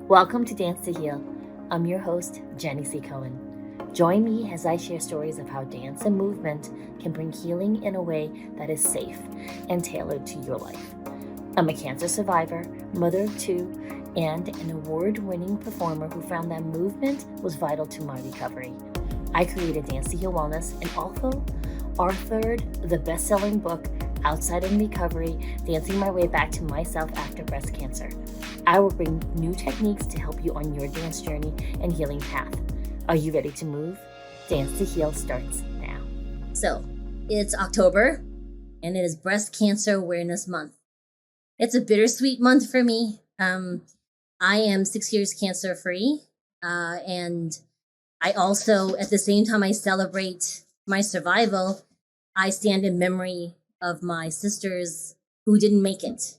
Welcome to Dance to Heal. I'm your host, Jenny C. Cohen. Join me as I share stories of how dance and movement can bring healing in a way that is safe and tailored to your life. I'm a cancer survivor, mother of two, and an award-winning performer who found that movement was vital to my recovery. I created Dance to Heal Wellness and also authored the best-selling book, Outside in Recovery, Dancing My Way Back to Myself After Breast Cancer. I will bring new techniques to help you on your dance journey and healing path. Are you ready to move? Dance to Heal starts now. So, it's October, and it is Breast Cancer Awareness Month. It's a bittersweet month for me. I am 6 years cancer-free, and I also, at the same time I celebrate my survival, I stand in memory of my sisters who didn't make it.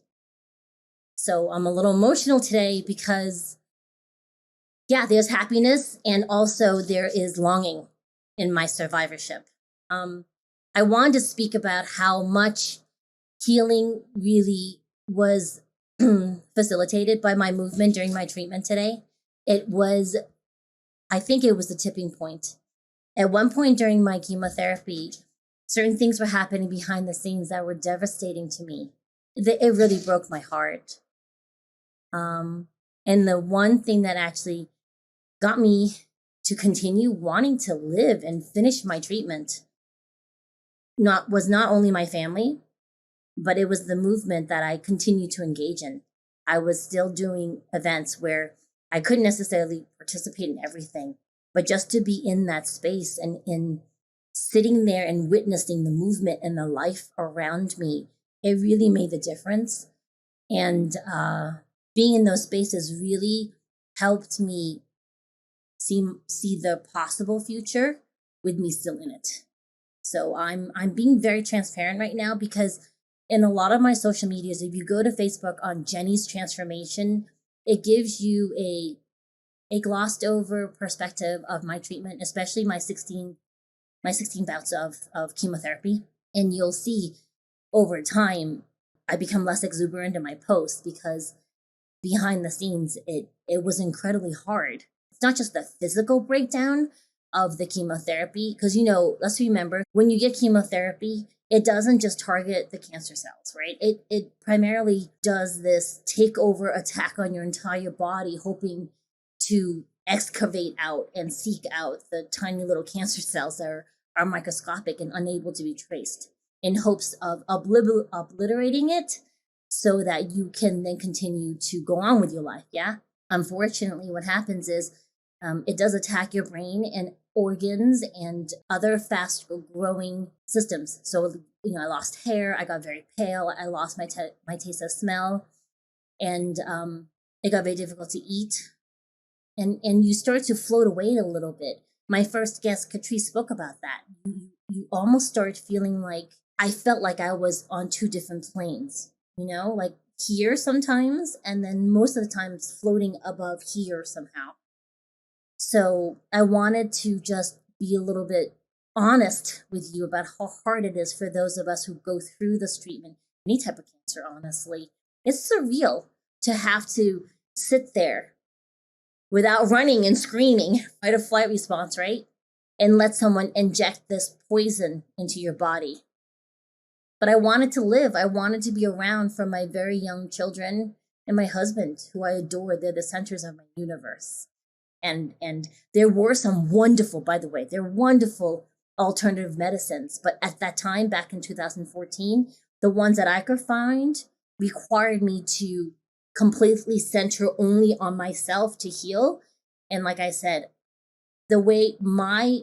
So I'm a little emotional today because, there's happiness and also there is longing in my survivorship. I wanted to speak about how much healing really was facilitated by my movement during my treatment today. I think it was the tipping point. At one point during my chemotherapy, certain things were happening behind the scenes that were devastating to me. It really broke my heart. And the one thing that actually got me to continue wanting to live and finish my treatment was not only my family, but it was the movement that I continued to engage in. I was still doing events where I couldn't necessarily participate in everything, but just to be in that space and in sitting there and witnessing the movement and the life around me, it really made the difference. And being in those spaces really helped me see the possible future with me still in it. So I'm being very transparent right now because in a lot of my social medias, if you go to Facebook on Jenny's Transformation, it gives you a glossed over perspective of my treatment, especially my 16 bouts of chemotherapy. And you'll see over time, I become less exuberant in my posts because behind the scenes, it was incredibly hard. It's not just the physical breakdown of the chemotherapy, because, let's remember, when you get chemotherapy, it doesn't just target the cancer cells, right? It primarily does this takeover attack on your entire body, hoping to excavate out and seek out the tiny little cancer cells that are microscopic and unable to be traced, in hopes of obliterating it so that you can then continue to go on with your life, yeah? Unfortunately, what happens is it does attack your brain and organs and other fast-growing systems. So, I lost hair, I got very pale, I lost my taste of smell, and it got very difficult to eat. And you start to float away a little bit. My first guest, Catrice, spoke about that. You almost start feeling like, I felt like I was on two different planes, like here sometimes, and then most of the time it's floating above here somehow. So I wanted to just be a little bit honest with you about how hard it is for those of us who go through this treatment, any type of cancer, honestly. It's surreal to have to sit there without running and screaming, fight or flight response, right? And let someone inject this poison into your body. But I wanted to live. I wanted to be around for my very young children and my husband, who I adore. They're the centers of my universe. And there were some wonderful, by the way, wonderful alternative medicines. But at that time, back in 2014, the ones that I could find required me to completely center only on myself to heal. And like I said, the way my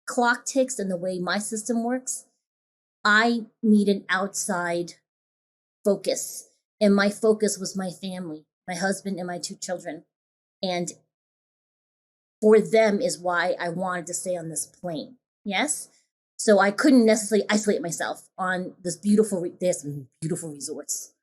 clock ticks and the way my system works, I need an outside focus. And my focus was my family, my husband and my two children. And for them is why I wanted to stay on this plane. Yes? So I couldn't necessarily isolate myself on there's some beautiful resorts.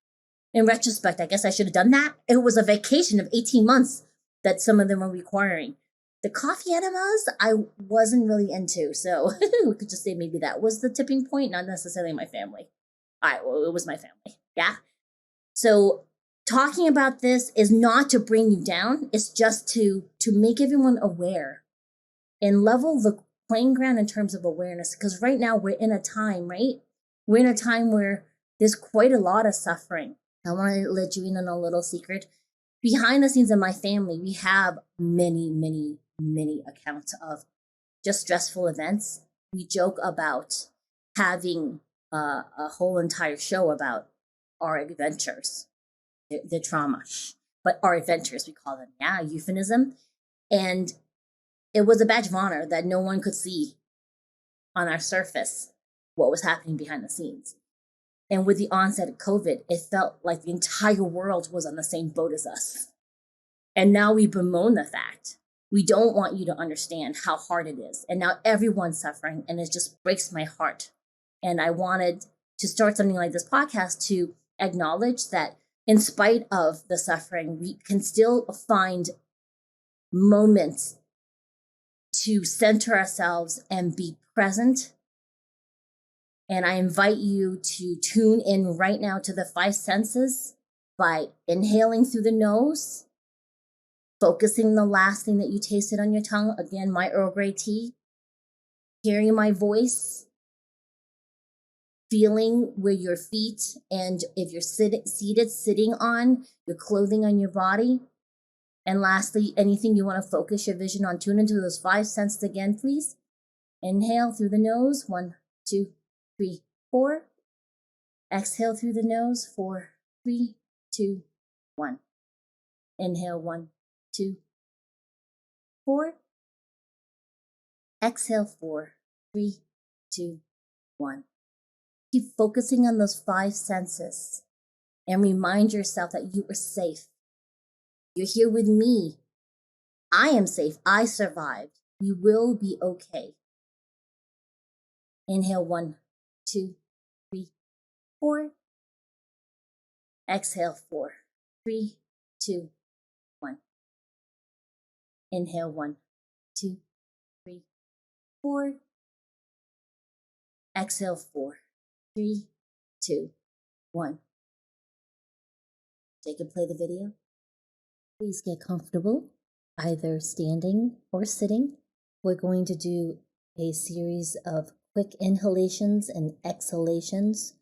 In retrospect, I guess I should have done that. It was a vacation of 18 months that some of them were requiring. The coffee enemas, I wasn't really into. So we could just say maybe that was the tipping point, not necessarily my family. All right, well, it was my family. Yeah. So talking about this is not to bring you down. It's just to make everyone aware and level the playing ground in terms of awareness. Because right now we're in a time, right? We're in a time where there's quite a lot of suffering. I want to let you in on a little secret. Behind the scenes in my family, we have many, many, many accounts of just stressful events. We joke about having a whole entire show about our adventures, the trauma, but our adventures, we call them, yeah, euphemism. And it was a badge of honor that no one could see on our surface what was happening behind the scenes. And with the onset of COVID, it felt like the entire world was on the same boat as us. And now we bemoan the fact. We don't want you to understand how hard it is. And now everyone's suffering, and it just breaks my heart. And I wanted to start something like this podcast to acknowledge that in spite of the suffering, we can still find moments to center ourselves and be present. And I invite you to tune in right now to the 5 senses by inhaling through the nose, focusing the last thing that you tasted on your tongue. Again, my Earl Grey tea, hearing my voice, feeling where your feet and if you're seated, sitting on your clothing on your body. And lastly, anything you want to focus your vision on, tune into those 5 senses again, please. Inhale through the nose, 1, 2, 3, 4. Exhale through the nose, 4, 3, 2, 1. Inhale, 1, 2, 4. Exhale, 4, 3, 2, 1. Keep focusing on those 5 senses and remind yourself that you are safe. You're here with me. I am safe. I survived. You will be okay. Inhale, 1, 2, 3, 4. Exhale, 4, 3, 2, 1. Inhale, 1, 2, 3, 4. Exhale, 4, 3, 2, 1. Jake can play the video. Please get comfortable, either standing or sitting. We're going to do a series of quick inhalations and exhalations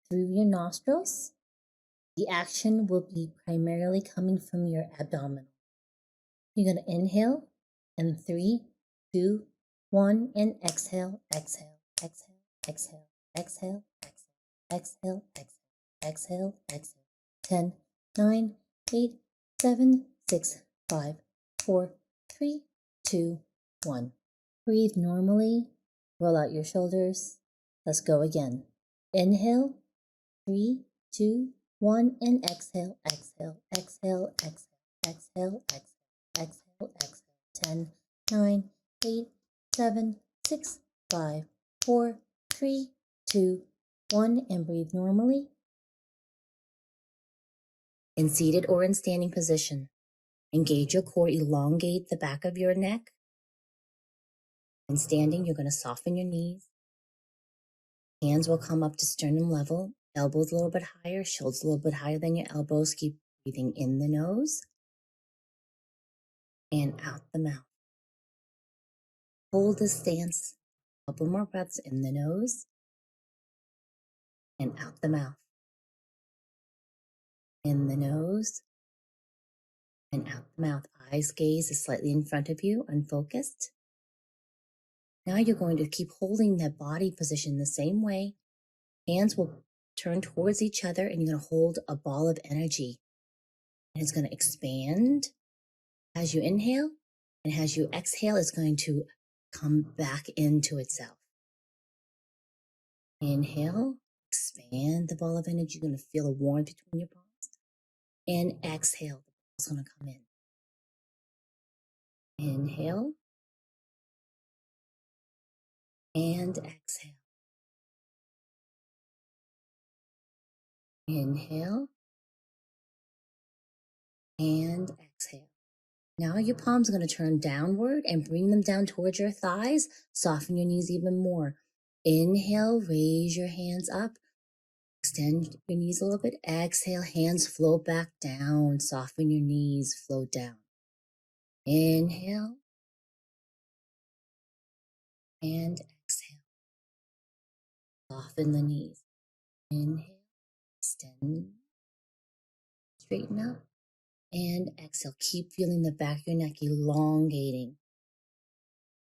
through your nostrils. The action will be primarily coming from your abdomen. You're going to inhale in 3, 2, 1, and exhale, exhale, exhale, exhale, exhale, exhale, exhale, exhale, exhale. 10, 9, 8, 7, 6, 5, 4, 3, 2, 1. Breathe normally. Roll out your shoulders. Let's go again. Inhale, 3, 2, 1, and exhale, exhale, exhale, exhale, exhale, exhale, exhale, exhale. 10, 9, 8, 7, 6, 5, 4, 3, 2, 1, and breathe normally. In seated or in standing position, engage your core, elongate the back of your neck. In standing, you're going to soften your knees. Hands will come up to sternum level, elbows a little bit higher, shoulders a little bit higher than your elbows. Keep breathing in the nose and out the mouth. Hold this stance. A couple more breaths in the nose and out the mouth. In the nose and out the mouth. Eyes gaze is slightly in front of you, unfocused. Now you're going to keep holding that body position the same way. Hands will turn towards each other and you're going to hold a ball of energy. And it's going to expand as you inhale, and as you exhale, it's going to come back into itself. Inhale, expand the ball of energy. You're going to feel a warmth between your palms. And exhale, the ball's going to come in. Inhale. And exhale. Inhale. And exhale. Now your palms are going to turn downward and bring them down towards your thighs. Soften your knees even more. Inhale, raise your hands up. Extend your knees a little bit. Exhale, hands flow back down. Soften your knees, flow down. Inhale and exhale. Soften the knees. Inhale, extend, straighten up, and exhale. Keep feeling the back of your neck elongating.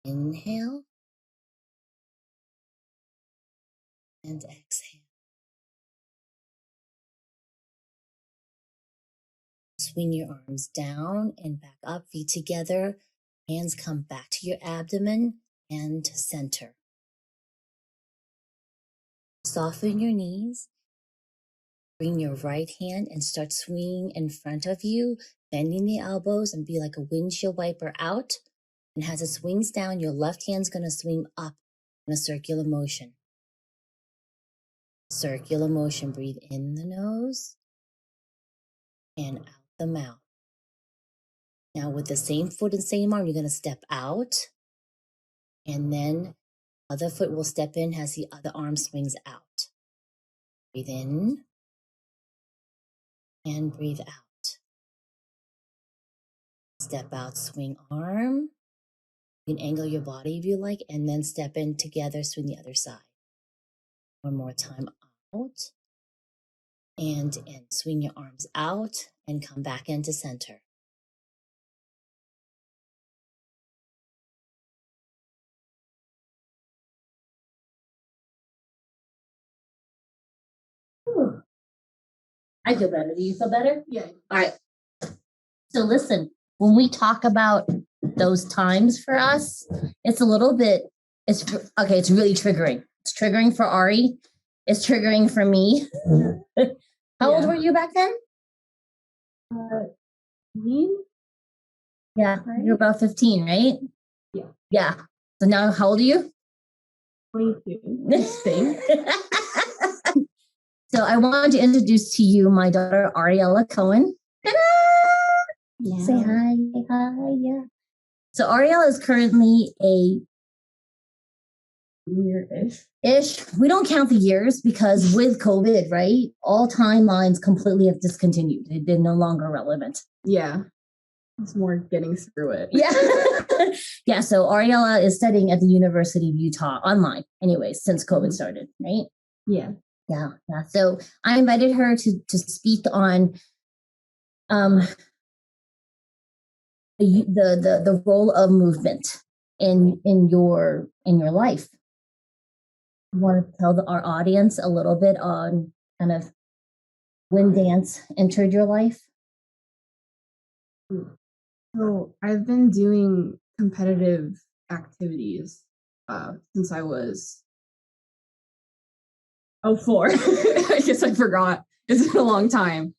Inhale and exhale. Swing your arms down and back up, feet together. Hands come back to your abdomen and center. Soften your knees. Bring your right hand and start swinging in front of you, bending the elbows and be like a windshield wiper out. And as it swings down, your left hand's going to swing up in a circular motion. Circular motion. Breathe in the nose and out the mouth. Now with the same foot and same arm, you're going to step out, and then other foot will step in as the other arm swings out. Breathe in and breathe out. Step out, swing arm. You can angle your body if you like, and then step in together, swing the other side. One more time, out and in. Swing your arms out and come back into center. I feel better. Do you feel better? Yeah. All right. So listen, when we talk about those times for us, it's a little bit, it's really triggering. It's triggering for Ari. It's triggering for me. How old were you back then? Me? Yeah, right. You're about 15, right? Yeah. Yeah. So now how old are you? 22. So I wanted to introduce to you my daughter, Ariella Cohen. Yeah. Say hi. Say hi. Yeah. So Ariella is currently a year-ish. We don't count the years because with COVID, right? All timelines completely have discontinued. They're no longer relevant. Yeah. It's more getting through it. Yeah. Yeah. So Ariella is studying at the University of Utah online, anyways, since COVID started, right? Yeah. Yeah. Yeah. So I invited her to speak on the role of movement in your life. I want to tell our audience a little bit on kind of when dance entered your life. So I've been doing competitive activities since I was 4. I guess I forgot. It's been a long time.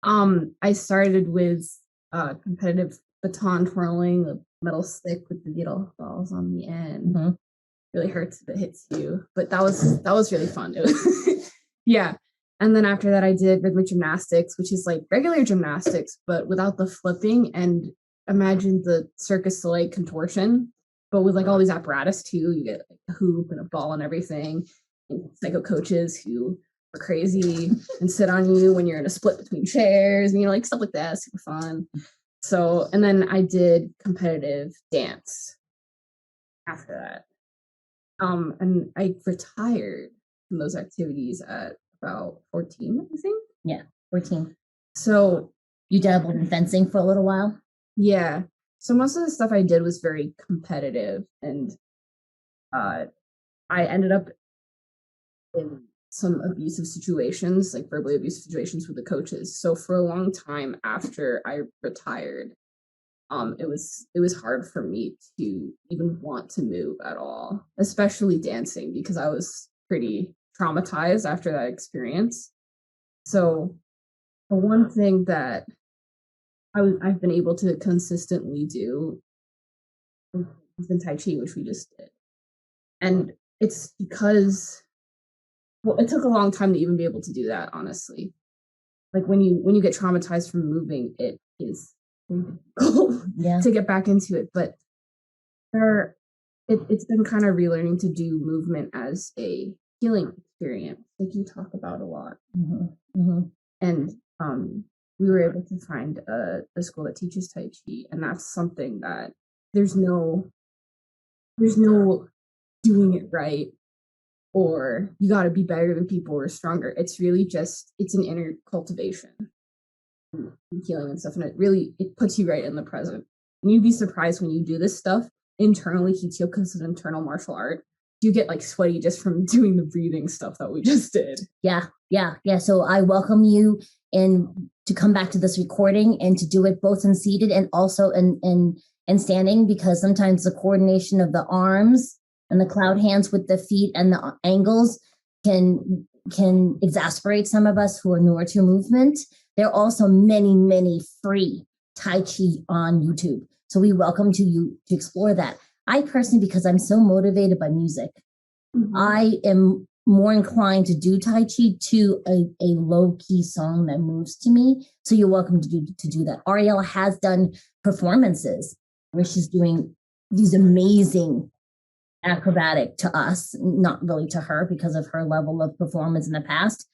I started with competitive baton twirling, the metal stick with the needle balls on the end. Mm-hmm. Really hurts if it hits you, but that was really fun. It was yeah. And then after that, I did rhythmic gymnastics, which is like regular gymnastics, but without the flipping. And imagine the Circus du Soleil contortion, but with like all these apparatus too. You get like a hoop and a ball and everything. And psycho coaches who are crazy and sit on you when you're in a split between chairs, and like stuff like that. Super fun. So, and then I did competitive dance after that. And I retired from those activities at about 14, I think. Yeah, 14. So you dabbled in fencing for a little while? Yeah. So most of the stuff I did was very competitive, and I ended up in some abusive situations, like verbally abusive situations with the coaches. So for a long time after I retired, it was hard for me to even want to move at all, especially dancing, because I was pretty traumatized after that experience. So the one thing that I've been able to consistently do is the Tai Chi, which we just did. And it's because, well, it took a long time to even be able to do that, honestly. Like when you get traumatized from moving, it is difficult to get back into it. But it's been kind of relearning to do movement as a healing experience, like you talk about a lot. Mm-hmm. Mm-hmm. And we were able to find a school that teaches Tai Chi, and that's something that there's no doing it right, or you got to be better than people or stronger. It's really just, it's an inner cultivation and healing and stuff, and it puts you right in the present. And you'd be surprised when you do this stuff internally, heats you up because it's an internal martial art. You get like sweaty just from doing the breathing stuff that we just did. Yeah. So I welcome you in to come back to this recording and to do it both in seated and also in standing, because sometimes the coordination of the arms and the cloud hands with the feet and the angles can exasperate some of us who are newer to movement. There are also many free Tai Chi on YouTube. So we welcome you to explore that. I personally, because I'm so motivated by music, I am more inclined to do Tai Chi to a low-key song that moves to me. So you're welcome to do that. Ariella has done performances where she's doing these amazing acrobatic to us, not really to her because of her level of performance in the past,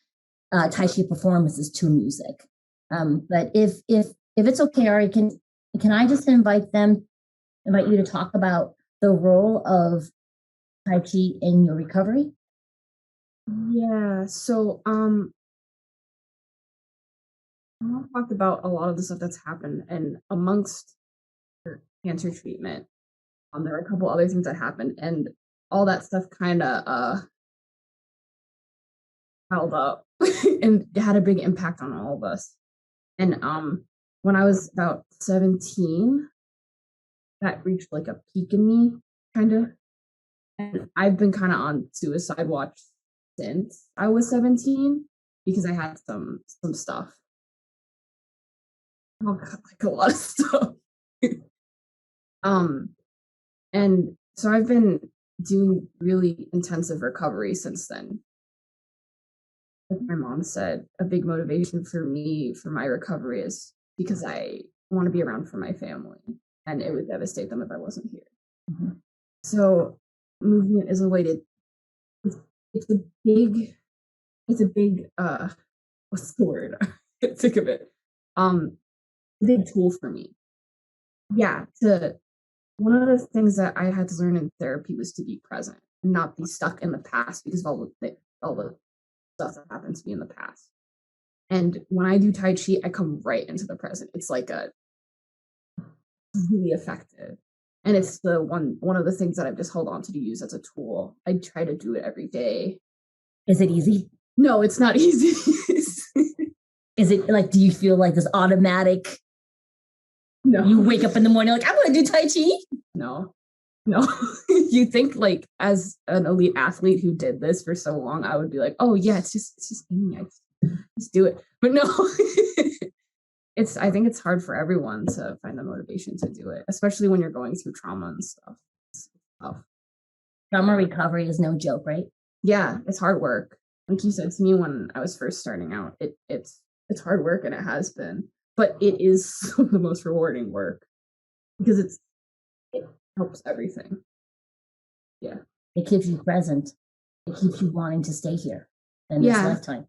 Tai Chi performances to music. But if it's okay, Ari, can I just invite you to talk about the role of Tai Chi in your recovery? Yeah, so I talked about a lot of the stuff that's happened, and amongst cancer treatment, there were a couple other things that happened, and all that stuff kind of held up and had a big impact on all of us. And when I was about 17, that reached like a peak in me, kind of. And I've been kind of on suicide watch since I was 17 because I had some stuff. Oh God, like a lot of stuff. And so I've been doing really intensive recovery since then. Like my mom said, a big motivation for me for my recovery is because I want to be around for my family, and it would devastate them if I wasn't here. Mm-hmm. So movement is a way to, it's a big what's the word? I can't think of it. Big tool for me. Yeah, one of the things that I had to learn in therapy was to be present, and not be stuck in the past because of all the stuff that happened to me in the past. And when I do Tai Chi, I come right into the present. It's like really effective. And it's the one of the things that I've just held on to use as a tool. I try to do it every day. Is it easy? No, it's not easy. Is it like, do you feel like this automatic? No. You wake up in the morning like, I'm going to do Tai Chi? No. You think like as an elite athlete who did this for so long, I would be like, oh yeah, it's just in me. I just do it. But no, I think it's hard for everyone to find the motivation to do it, especially when you're going through trauma and stuff. It's tough. Trauma recovery is no joke, right? Yeah, it's hard work. Like you said to me when I was first starting out, it's hard work, and it has been, but it is some of the most rewarding work because it helps everything. Yeah. It keeps you present. It keeps you wanting to stay here in this lifetime.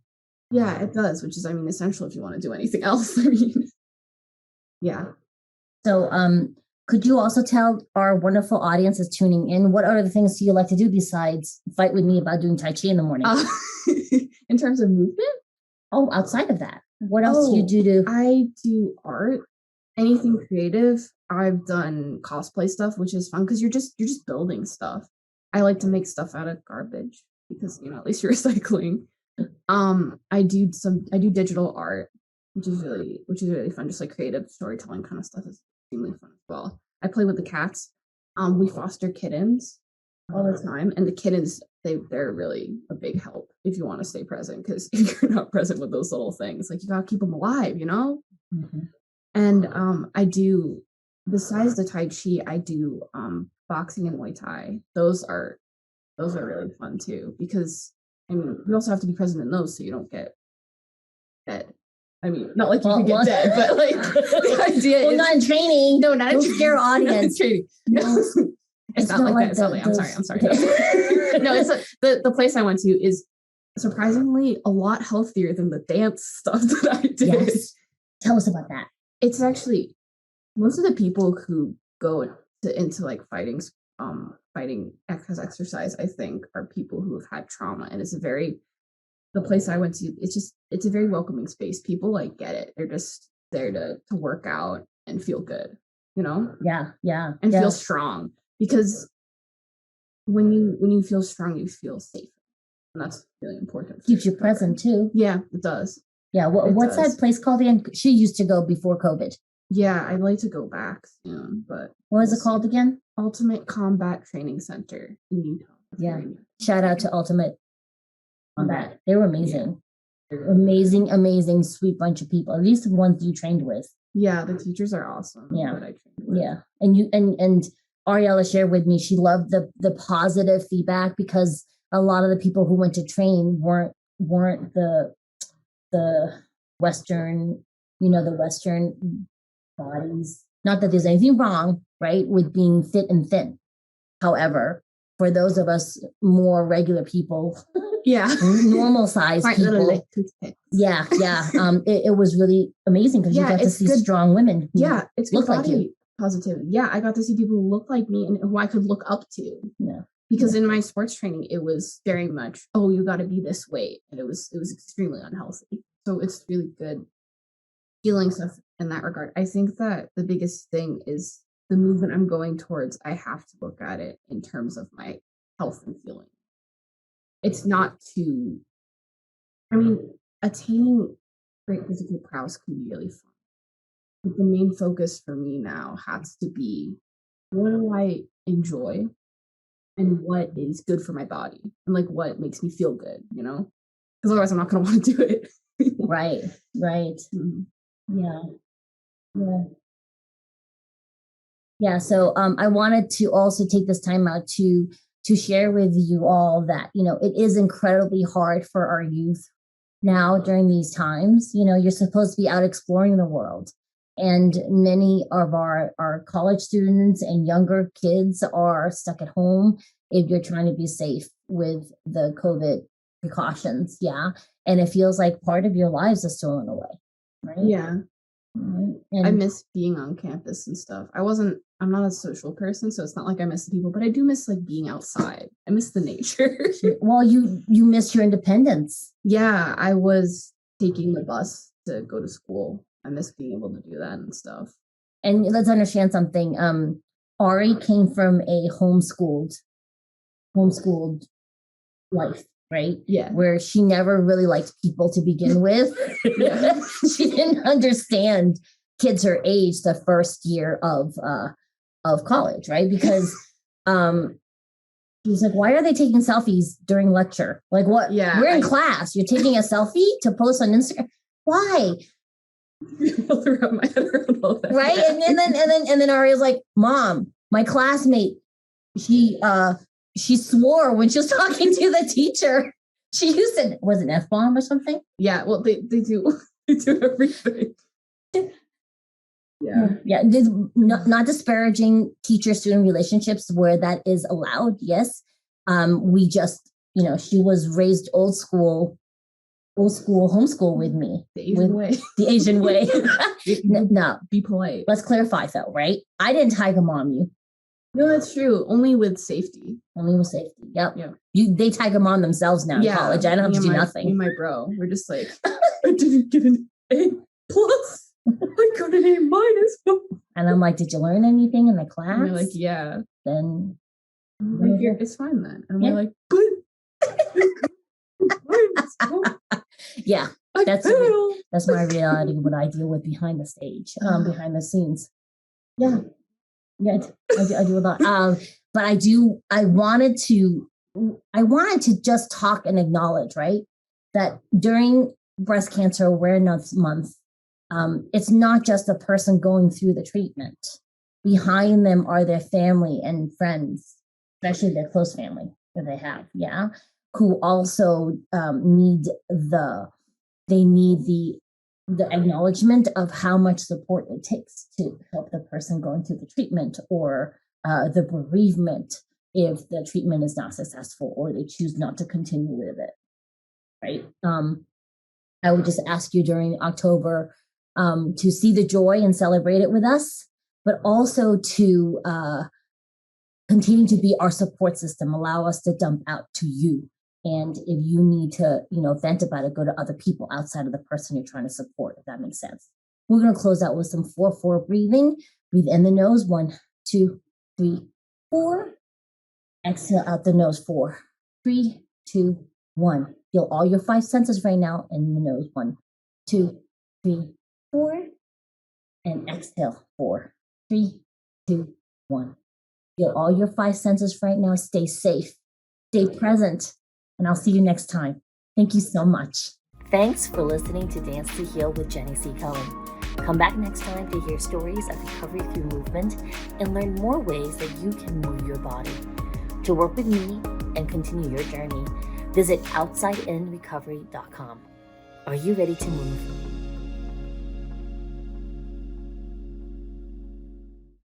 Yeah, it does, which is, I mean, essential if you want to do anything else. Yeah. So, could you also tell our wonderful audience that's tuning in, what other things do you like to do besides fight with me about doing Tai Chi in the morning? In terms of movement? Oh, outside of that, what else do you do? I do art, anything creative. I've done cosplay stuff, which is fun because you're just building stuff. I like to make stuff out of garbage because, at least you're recycling. I do digital art, which is really fun. Just like creative storytelling kind of stuff is extremely fun as well. I play with the cats. We foster kittens all the time, and the kittens they're really a big help if you want to stay present, because if you're not present with those little things, like you gotta keep them alive, Mm-hmm. And I do, besides the Tai Chi, I do boxing and Muay Thai. Those are really fun too, because you also have to be present in those so you don't get dead. I mean, not like you could get dead, but like the idea is not in training. No, not in training. Scare audience. Training. No. It's not like that. I'm sorry. No, it's the place I went to is surprisingly a lot healthier than the dance stuff that I did. Yes. Tell us about that. It's actually most of the people who go into like fighting exercise, I think, are people who have had trauma, and the place I went to, it's a very welcoming space. People like get it. They're just there to work out and feel good, you know? Yeah. And feel strong, because when you feel strong, you feel safe. And that's really important. Keeps you present too. Yeah, it does. Yeah. What's that place called again? She used to go before COVID. Yeah, I'd like to go back soon, but what is it called again? Ultimate Combat Training Center in Utah. Yeah. Shout out to Ultimate Combat. They were amazing. Yeah. Amazing, sweet bunch of people. At least the ones you trained with. Yeah, the teachers are awesome. Yeah. That I trained with. Yeah. And you and Ariella shared with me she loved the positive feedback, because a lot of the people who went to train weren't the Western, the Western bodies. Not that there's anything wrong, right, with being fit and thin. However, for those of us more regular people, normal size people, it was really amazing, because you got to see strong women. It's good body like you. Positivity. Yeah, I got to see people who look like me and who I could look up to. Yeah. Because in my sports training, it was very much, oh, you got to be this weight, and it was extremely unhealthy. So it's really good healing stuff in that regard. I think that the biggest thing is the movement I'm going towards. I have to look at it in terms of my health and feeling. It's not attaining great physical prowess can be really fun. But the main focus for me now has to be, what do I enjoy and what is good for my body, and like what makes me feel good, because otherwise I'm not going to want to do it. Right. Mm-hmm. Yeah. So I wanted to also take this time out to share with you all that, it is incredibly hard for our youth now during these times. You're supposed to be out exploring the world. And many of our college students and younger kids are stuck at home if you're trying to be safe with the COVID precautions. Yeah. And it feels like part of your lives is stolen away. Right. Yeah. Right. And I miss being on campus and stuff. I'm not a social person, so it's not like I miss the people, but I do miss like being outside. I miss the nature. Well, you miss your independence. Yeah. I was taking the bus to go to school. I miss being able to do that and stuff. And let's understand something. Ari came from a homeschooled life, right? Yeah. Where she never really liked people to begin with. She didn't understand kids her age the first year of college, right? Because she was like, why are they taking selfies during lecture? Like, what? Yeah, we're in class. You're taking a selfie to post on Instagram. Why? Right. And then Aria's like, Mom, my classmate, she swore when she was talking to the teacher. She used it, was an F-bomb or something? Yeah, well, they do everything. Yeah. Not disparaging teacher-student relationships where that is allowed. Yes. We just, she was raised old school homeschool with me. The Asian way. The Asian way. No. Be polite. Let's clarify though, right? I didn't tiger mom you. No, that's true. Only with safety. Yep. Yeah. They tiger mom themselves now in college. I don't have to do nothing. Me and my bro, we're just like, I didn't get an A+. I got an A-. And I'm like, did you learn anything in the class? And they're like, yeah. Then like, it's fine then. And we're like, but yeah, that's my reality, what I deal with behind the stage, behind the scenes. Yeah, I do a lot. But I wanted to just talk and acknowledge, right, that during Breast Cancer Awareness Month, it's not just a person going through the treatment. Behind them are their family and friends, especially their close family that they have. Yeah. Who also need the acknowledgement of how much support it takes to help the person going through the treatment, or the bereavement if the treatment is not successful or they choose not to continue with it. right? I would just ask you during October to see the joy and celebrate it with us, but also to continue to be our support system. Allow us to dump out to you. And if you need to, vent about it, go to other people outside of the person you're trying to support, if that makes sense. We're going to close out with some 4-4 breathing. Breathe in the nose, 1, 2, 3, 4. Exhale out the nose, 4, 3, 2, 1. Feel all your 5 senses right now in the nose, 1, 2, 3, 4. And exhale, 4, 3, 2, 1. Feel all your 5 senses right now. Stay safe, stay present, and I'll see you next time. Thank you so much. Thanks for listening to Dance to Heal with Jenny C. Cohen. Come back next time to hear stories of recovery through movement and learn more ways that you can move your body. To work with me and continue your journey, visit OutsideInRecovery.com. Are you ready to move?